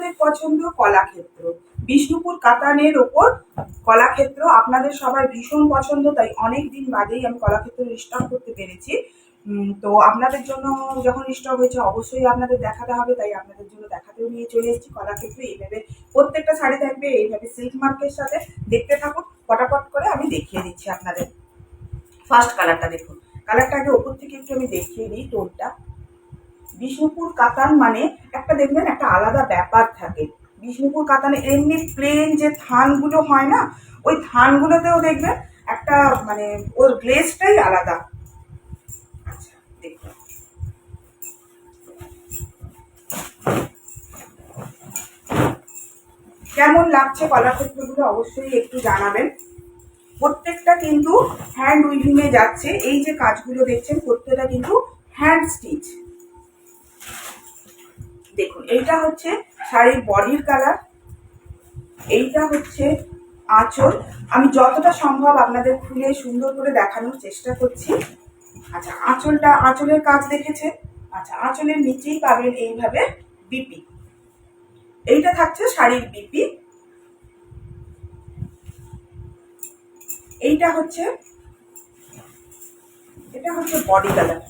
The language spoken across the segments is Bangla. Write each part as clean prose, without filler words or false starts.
আপনাদের পছন্দ কলাক্ষেত্র, বিষ্ণুপুর কাতানের ওপর কলাক্ষেত্র আপনাদের সবার ভীষণ পছন্দ, তাই অনেক দিন বাদেই আমি কলাক্ষেত্র স্টক করতে পেরেছি। তো আপনাদের জন্য যখন স্টক হয়েছে অবশ্যই আপনাদের দেখাতে হবে, তাই আপনাদের জন্য দেখাতেও নিয়ে চলে এসেছি কলাক্ষেত্র। এইভাবে প্রত্যেকটা শাড়ি থাকবে এইভাবে সিল্ক মার্কের সাথে। দেখতে থাকুন, ফটাফট করে আমি দেখিয়ে দিচ্ছি আপনাদের। ফার্স্ট কালারটা দেখুন, কালারটা আগে ওপর থেকে একটু আমি দেখিয়ে দিই টোনটা। বিষ্ণুপুর কাতান মানে একটা দেখবেন একটা আলাদা ব্যাপার থাকে। বিষ্ণুপুর কাতানে এমনি প্লেন যে থানগুলো হয় না, ওই থানগুলোতেও দেখবেন একটা মানে ওর গ্লেজটাই আলাদা। আচ্ছা দেখুন, কেমন লাগছে কলাক্ষেত্রগুলো অবশ্যই একটু জানাবেন। প্রত্যেকটা কিন্তু হ্যান্ড উইভিং এ যাচ্ছে। এই যে কাজগুলো দেখছেন প্রত্যেকটা কিন্তু হ্যান্ড স্টিচ। দেখুন এইটা হচ্ছে শাড়ির বডির কালার, এইটা হচ্ছে আঁচল। আমি যতটা সম্ভব আপনাদের খুলে সুন্দর করে দেখানোর চেষ্টা করছি। আচ্ছা আঁচলটা, আঁচলের কাজ দেখেছে। আচ্ছা আঁচলের নিচেই পাবেন এইভাবে বিপি। এইটা থাকছে শাড়ির বিপি। এইটা হচ্ছে, এটা হচ্ছে বডি কালার।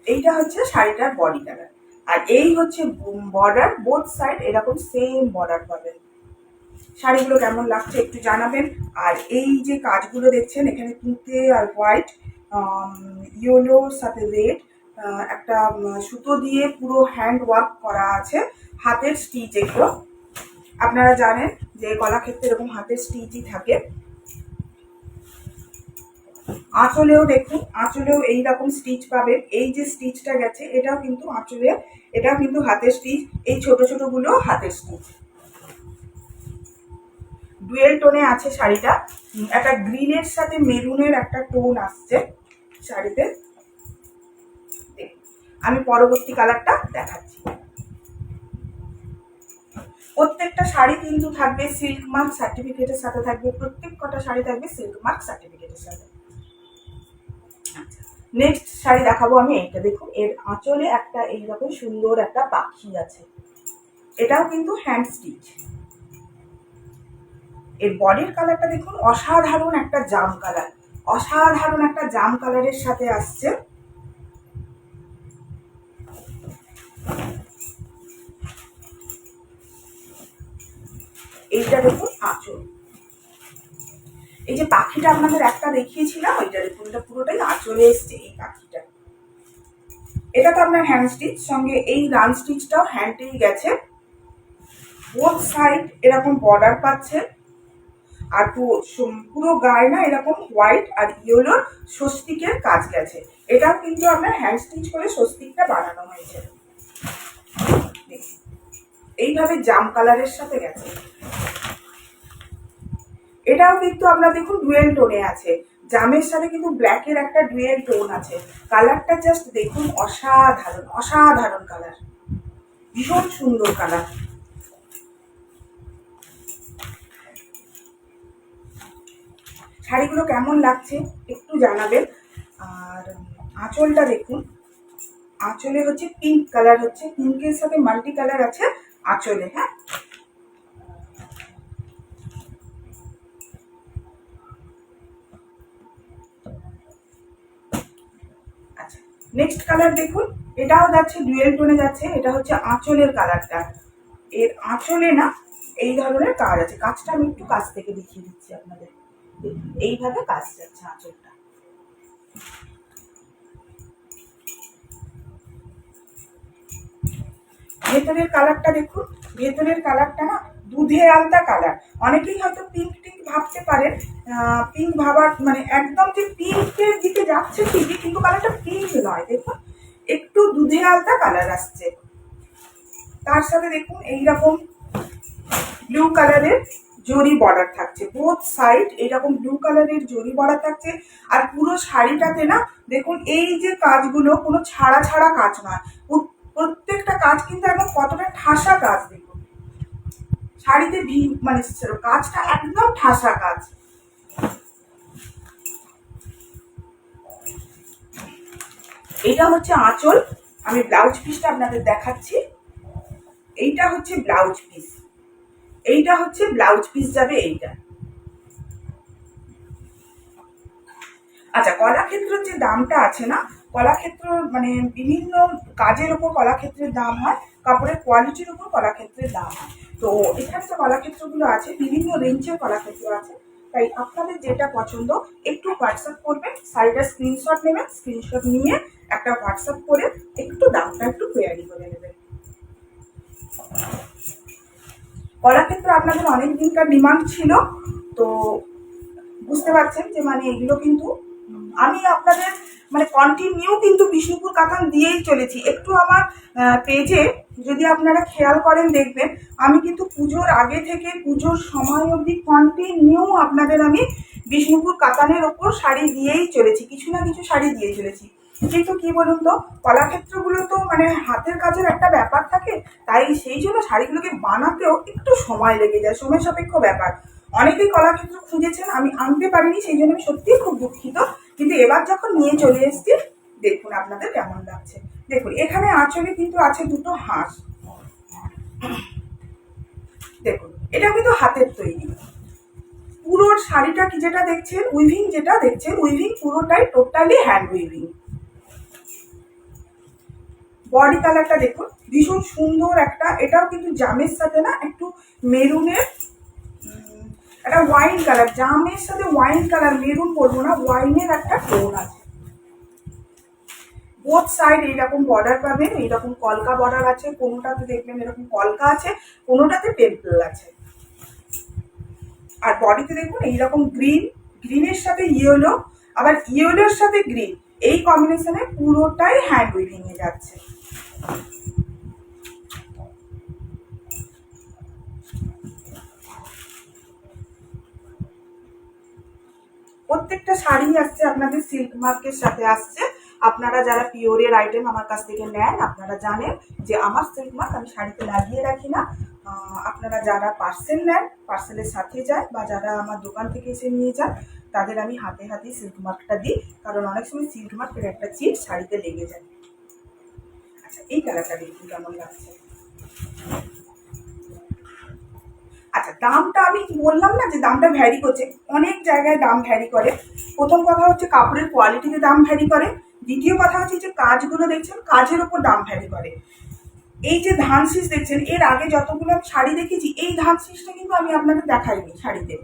এইটা হচ্ছে শাড়িটার বডি কালার। আর এই হচ্ছে বর্ডার, বোথ সাইড এরকম সেম বর্ডার পাবেন। শাড়িগুলো কেমন লাগছে একটু জানাবেন। আর এই যে কাজগুলো দেখছেন এখানে পিঙ্কে আর হোয়াইট, ইয়েলোর সাথে রেড, একটা সুতো দিয়ে পুরো হ্যান্ড ওয়ার্ক করা আছে, হাতের স্টিচ। এগুলো আপনারা জানেন যে কলাক্ষেত্রে এরকম হাতের স্টিচই থাকে। আঁচলেও দেখুন, আঁচলেও এইরকম স্টিচ পাবেন। এই যে স্টিচটা গেছে এটাও কিন্তু আঁচলে, এটাও কিন্তু হাতের স্টিচ। এই ছোট ছোট গুলো হাতের স্টিচ। ডুয়েল টোনে আছে শাড়িটা, একটা গ্রিনের সাথে মেরুনের একটা টোন আসছে শাড়িতে। আমি পরবর্তী কালারটা দেখাচ্ছি। প্রত্যেকটা শাড়ি কিন্তু থাকবে সিল্ক মার্ক সার্টিফিকেটের সাথে থাকবে, প্রত্যেক কটা শাড়ি থাকবে সিল্ক মার্ক সার্টিফিকেটের সাথে। নেক্সট শাড়ি দেখাবো আমি। এইটা দেখুন, এর আঁচলে একটা এইরকম সুন্দর একটা পাখি আছে, এটাও কিন্তু হ্যান্ড স্টিচ। এর বডির কালারটা দেখুন, অসাধারণ একটা জাম কালার, অসাধারণ একটা জাম কালারের সাথে আসছে। এইটা দেখুন আঁচল। এই যে পাখিটা আপনাদের একটা দেখিয়েছিলাম, ওইটা দেখুন, এটা পুরোটাই আঁচলে এসছে এই পাখিটা। এটা তো আপনার হ্যান্ড স্টিচ, সঙ্গে এই রান স্টিচটাও হ্যান্ডেই গেছে। বোথ সাইড এরকম বর্ডার পাচ্ছে। আর পুরো গায়ে না এরকম হোয়াইট আর ইয়েলোর স্বস্তিকের কাজ গেছে। এটাও কিন্তু আপনার হ্যান্ড স্টিচ করে স্বস্তিকটা বানানো হয়েছে। এইভাবে জাম কালারের সাথে গেছে। এটাও কিন্তু আপনার দেখুন ডুয়েল টোনে আছে, জামের সাথে কিন্তু ব্ল্যাকের একটা ডুয়েল টোন আছে। কালারটা জাস্ট দেখুন, অসাধারণ অসাধারণ কালার, ভীষণ সুন্দর কালার। শাড়িগুলো কেমন লাগছে একটু জানাবেন। আর আঁচলটা দেখুন, আঁচলে হচ্ছে পিঙ্ক কালার, হচ্ছে পিঙ্কের সাথে মাল্টি কালার আছে আঁচলে। হ্যাঁ, আচ্ছা নেক্সট কালার দেখুন, এটাও যাচ্ছে ডুয়েল টোনে যাচ্ছে। এটা হচ্ছে আঁচলের কালারটা। এর আঁচলে না এই ধরনের কাজ আছে। কাজটা আমি একটু কাছ থেকে দেখিয়ে দিচ্ছি আপনাদের। এইভাবে কাজ যাচ্ছে আঁচলটা। ভেতরের কালারটা দেখুন, ভেতরের কালারটা না দুধে আলতা কালার। অনেকেই হয়তো পিঙ্ক টিঙ্ক ভাবতে পারেন, পিঙ্ক ভাবার মানে একদম যে পিঙ্কের দিকে যাচ্ছে ঠিকই, কিন্তু কালারটা পিঙ্ক নয়। দেখুন একটু দুধে আলতা কালার আসছে। তার সাথে দেখুন এইরকম ব্লু কালারের জরি বর্ডার থাকছে, বোথ সাইড এইরকম ব্লু কালারের জরি বর্ডার থাকছে। আর পুরো শাড়িটাতে না দেখুন এই যে কাজগুলো কোনো ছাড়া ছাড়া কাজ নয়, প্রত্যেকটা কাজ কিন্তু একদম কতটা ঠাসা কাজ। দেখুন শাড়িতে মানে কাজটা একদম ঠাসা কাজ। এটা হচ্ছে আঁচল। আমি ব্লাউজ পিসটা আপনাদের দেখাচ্ছি। এইটা হচ্ছে ব্লাউজ পিস, এইটা হচ্ছে ব্লাউজ পিস যাবে এইটা। আচ্ছা, কলাক্ষেত্রের যে দামটা আছে না, কলাক্ষেত্র মানে বিভিন্ন কাজের উপর কলাক্ষেত্রের দাম হয়, কাপড়ের কোয়ালিটির উপর কলাক্ষেত্রের দাম হয়। তো এখানে যে কলাক্ষেত্রগুলো আছে বিভিন্ন রেঞ্জের কলাক্ষেত্র আছে, তাই আপনাদের যেটা পছন্দ একটু হোয়াটসঅ্যাপ করবেন, শাড়িটার স্ক্রিনশট নেবেন, স্ক্রিনশট নিয়ে একটা হোয়াটসঅ্যাপ করে একটু দামটা একটু কোয়ারি করে নেবেন। কলাক্ষেত্র আপনাদের অনেক দিনকার ডিমান্ড ছিল, তো বুঝতে পারছেন যে মানে এগুলো কিন্তু আমি আপনাদের মানে কন্টিনিউ কিন্তু বিষ্ণুপুর কাতান দিয়েই চলেছি। একটু আমার পেজে যদি আপনারা খেয়াল করেন দেখবেন আমি কিন্তু পুজোর আগে থেকে পুজোর সময় অবধি কন্টিনিউ আপনাদের আমি বিষ্ণুপুর কাতানের ওপর শাড়ি দিয়েই চলেছি, কিছু না কিছু শাড়ি দিয়ে চলেছি। কিন্তু কি বলুন তো, কলাক্ষেত্রগুলো তো মানে হাতের কাজের একটা ব্যাপার থাকে, তাই সেই জন্য শাড়িগুলোকে বানাতেও একটু সময় লেগে যায়, সময় সাপেক্ষ ব্যাপার। অনেকেই কলাক্ষেত্র খুঁজেছেন, আমি আনতে পারিনি, সেই জন্য আমি সত্যিই খুব দুঃখিত। কিন্তু এবার যখন নিয়ে চলে এসেছি দেখুন আপনাদের কেমন লাগছে। দেখুন এখানে আঁচলে কিন্তু আছে দুটো হাঁস, দেখুন এটা কিন্তু হাতের তৈরি। পুরো শাড়িটা কি যেটা দেখছেন উইভিং, যেটা দেখছেন উইভিং পুরোটাই টোটালি হ্যান্ড উইভিং। বডি কালারটা দেখুন ভীষণ সুন্দর একটা, এটাও কিন্তু জামের সাথে না একটু মেরুনের একটা ওয়াইন কালার, জামের সাথে ওয়াইন কালার, মেরুন বলবো না, ওয়াইনের একটা টোন আছে। বোথ সাইড এইরকম বর্ডার পাবেন, এইরকম কলকা বর্ডার আছে, কোনোটাতে দেখবেন এরকম কলকা আছে, কোনোটাতে টেম্পল আছে। আর বডিতে দেখুন এইরকম গ্রিন, গ্রিনের সাথে ইয়েলো, আবার ইয়েলোর সাথে গ্রিন, এই কম্বিনেশনে পুরোটাই হ্যান্ড উইভিং এ যাচ্ছে। প্রত্যেকটা শাড়ি আসছে আপনাদের সিল্ক মার্কের সাথে আসছে। আপনারা যারা পিওরের আইটেম আমার কাছ থেকে নেন আপনারা জানেন যে আমার সিল্ক মার্ক আমি শাড়িতে লাগিয়ে রাখি না। আপনারা যারা পার্সেল নেন, পার্সেলের সাথে যায়, বা যারা আমার দোকান থেকে এসে নিয়ে যান, তাদের আমি হাতে হাতে সিল্ক মার্কটা দিই, কারণ অনেক সময় সিল্ক মার্কের একটা চিট শাড়িতে লেগে যায়। আচ্ছা, এই কালারটা দেখুন কেমন লাগছে। আচ্ছা, দামটা আমি বললাম না যে দামটা ভ্যারি করছে, অনেক জায়গায় দাম ভ্যারি করে। প্রথম কথা হচ্ছে কাপড়ের কোয়ালিটিতে দাম ভ্যারি করে, দ্বিতীয় কথা হচ্ছে যে কাজগুলো দেখছেন কাজের ওপর দাম ভ্যারি করে। এই যে ধান শীষ দেখছেন, এর আগে যতগুলো শাড়ি দেখেছি এই ধান শীষটা কিন্তু আমি আপনাদের দেখাইনি শাড়িতে,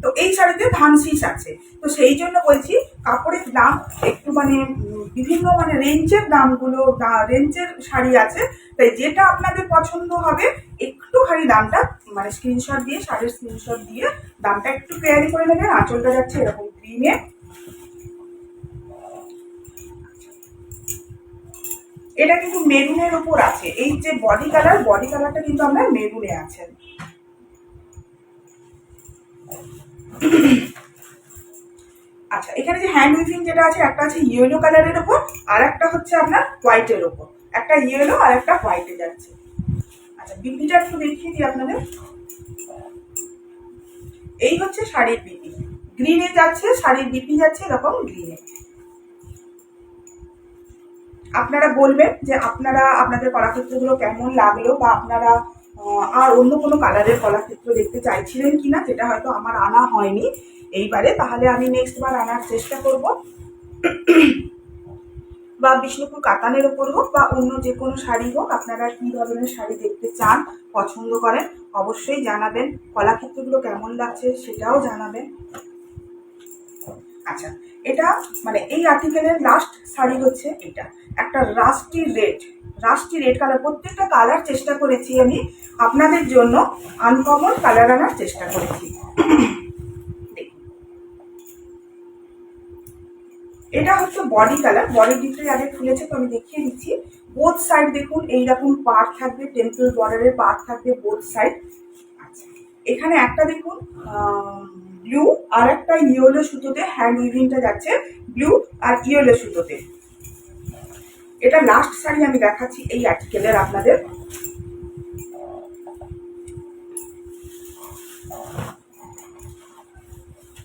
তো এই শাড়িতে ধান শীষ আছে। তো সেই জন্য বলছি কাপড়ের দাম একটু মানে বিভিন্ন মানে রেঞ্জের দামগুলো, রেঞ্জের শাড়ি আছে, তাই যেটা আপনাদের পছন্দ হবে একটুখানি দামটা মানে স্ক্রিনশট দিয়ে, শাড়ির স্ক্রিনশট দিয়ে দামটা একটু ক্লিয়ারি করে নেবেন। আঁচলটা যাচ্ছে এরকম গ্রিনে, এটা কিন্তু মেরুনের উপর আছে, এই যে বডি কালার, বডি কালারটা কিন্তু আমরা মেরুনে আছেন। আচ্ছা, এখানে যে হ্যান্ড উইভিং যেটা আছে, একটা আছে ইয়েলো কালারের ওপর, আর একটা হচ্ছে আপনার হোয়াইটের ওপর, একটা ইয়েলো আর একটা হোয়াইটে যাচ্ছে। আচ্ছা, বিপিটা একটু দেখিয়ে দিই আপনাদের। এই হচ্ছে শাড়ির বিপি, গ্রিনে যাচ্ছে, শাড়ির বিপি যাচ্ছে এরকম গ্রিনে। আপনারা বলবেন যে আপনারা আপনাদের কলাক্ষেত্রগুলো কেমন লাগলো, বা আপনারা আর অন্য কোনো কালারের কলাক্ষেত্র দেখতে চাইছিলেন কিনা, যেটা হয়তো আমার আনা হয়নি এইবারে, তাহলে আমি নেক্সট বার আনার চেষ্টা করব। বা বিষ্ণুপুর কাতানের ওপর হোক বা অন্য যে কোনো শাড়ি হোক, আপনারা কী ধরনের শাড়ি দেখতে চান, পছন্দ করেন, অবশ্যই জানাবেন। কলাক্ষেত্রগুলো কেমন লাগছে সেটাও জানাবেন। আচ্ছা, এটা মানে এই আর্টিকেলের লাস্ট শাড়ি হচ্ছে এটা, একটা rusty red, rusty red colour. প্রত্যেকটা কালার চেষ্টা করেছি আমি আপনাদের জন্য আনকমন কালার আনার চেষ্টা করেছি। এটা হচ্ছে বডি কালার, বডি ডিপটাই আগে খুলেছে তো আমি দেখিয়ে দিচ্ছি। বোথ সাইড দেখুন এইরকম পার্ট থাকবে, টেম্পল বর্ডারের পার্ট থাকবে বোথ সাইড। আচ্ছা, এখানে একটা দেখুন ব্লু আর একটা ইয়েলো সুতোতে হ্যান্ড উইভিংটা যাচ্ছে, ব্লু আর ইয়েলো সুতোতে। এটা লাস্ট শাড়ি আমি দেখাচ্ছি এই আর্টিকেলের আপনাদের।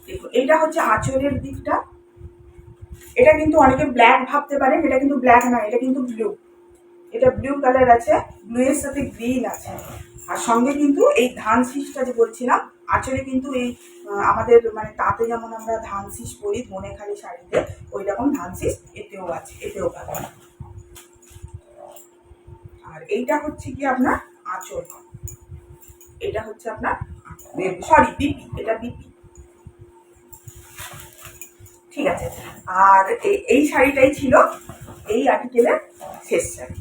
দেখুন এটা হচ্ছে আঁচলের দিকটা, এটা কিন্তু অনেকে ব্ল্যাক ভাবতে পারেন, এটা কিন্তু ব্ল্যাক না, এটা কিন্তু ব্লু, এটা ব্লু কালার আছে, ব্লু এর সাথে গ্রিন আছে। আর সঙ্গে কিন্তু এই ধান শীষটা যে বলছিলাম, আঁচলে কিন্তু এই আমাদের মানে তাতে যেমন আমরা ধান শীষ পরি ধনেখালি শাড়িতে, ওই রকম ধান শীষ এতেও আছে, এতেও পাবেন। আর এইটা হচ্ছে কি আপনার আঁচল, এটা হচ্ছে আপনার সরি বিপি, এটা বিপি। ঠিক আছে। আর এই শাড়িটাই ছিল এই আর্টিকেলের শেষ শাড়ি।